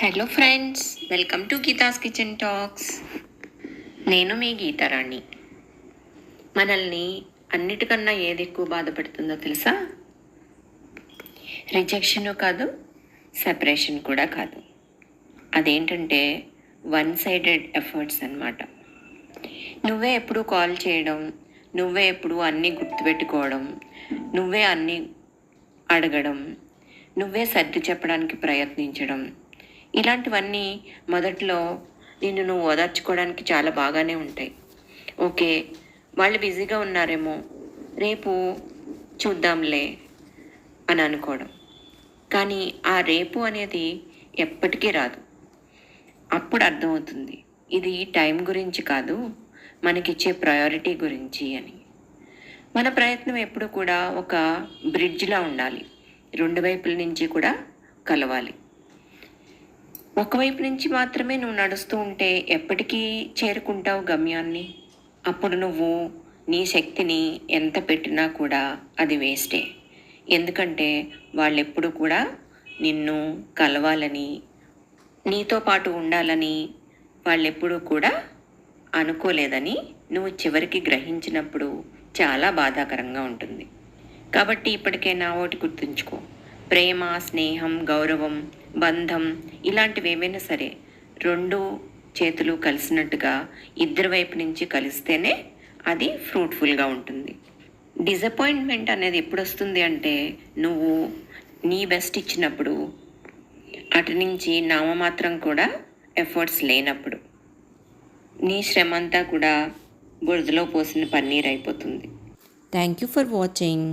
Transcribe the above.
Hello friends, welcome to Geetha's kitchen talks. నేను మీ గీతారాణి. మనల్ని అన్నిటికన్నా ఏది ఎక్కువ బాధపడుతుందో తెలుసా? రిజెక్షన్ కాదు, సెపరేషన్ కూడా కాదు. అదేంటంటే వన్ సైడెడ్ ఎఫర్ట్స్ అన్నమాట. నువ్వే ఎప్పుడు కాల్ చేయడం, నువ్వే ఎప్పుడు అన్నీ గుర్తుపెట్టుకోవడం, నువ్వే అన్నీ అడగడం, నువ్వే సర్ది చెప్పడానికి ప్రయత్నించడం, ఇలాంటివన్నీ మొదట్లో నిన్ను నువ్వు ఓదార్చుకోవడానికి చాలా బాగానే ఉంటాయి. ఓకే, వాళ్ళు బిజీగా ఉన్నారేమో, రేపు చూద్దాంలే అని అనుకోవడం. కానీ ఆ రేపు అనేది ఎప్పటికీ రాదు. అప్పుడు అర్థమవుతుంది ఇది టైం గురించి కాదు, మనకిచ్చే ప్రయారిటీ గురించి అని. మన ప్రయత్నం ఎప్పుడు కూడా ఒక బ్రిడ్జ్లా ఉండాలి, రెండు వైపుల నుంచి కూడా కలవాలి. ఒకవైపు నుంచి మాత్రమే నువ్వు నడుస్తూ ఉంటే ఎప్పటికీ చేరుకుంటావు గమ్యాన్ని. అప్పుడు నువ్వు నీ శక్తిని ఎంత పెట్టినా కూడా అది వేస్టే. ఎందుకంటే వాళ్ళెప్పుడు కూడా నిన్ను కలవాలని, నీతో పాటు ఉండాలని వాళ్ళెప్పుడూ కూడా అనుకోలేదని నువ్వు చివరికి గ్రహించినప్పుడు చాలా బాధాకరంగా ఉంటుంది. కాబట్టి ఇప్పటికైనా ఒకటి గుర్తుంచుకో, ప్రేమ, స్నేహం, గౌరవం, బంధం ఇలాంటివి ఏమైనా సరే రెండు చేతులు కలిసినట్టుగా ఇద్దరి వైపు నుంచి కలిస్తేనే అది ఫ్రూట్ఫుల్గా ఉంటుంది. డిసప్పాయింట్మెంట్ అనేది ఎప్పుడు వస్తుంది అంటే నువ్వు నీ బెస్ట్ ఇచ్చినప్పుడు, అటు నుంచి నామమాత్రం కూడా ఎఫర్ట్స్ లేనప్పుడు, నీ శ్రమ అంతా కూడా బురదలో పోసిన పన్నీర్ అయిపోతుంది. Thank you for watching.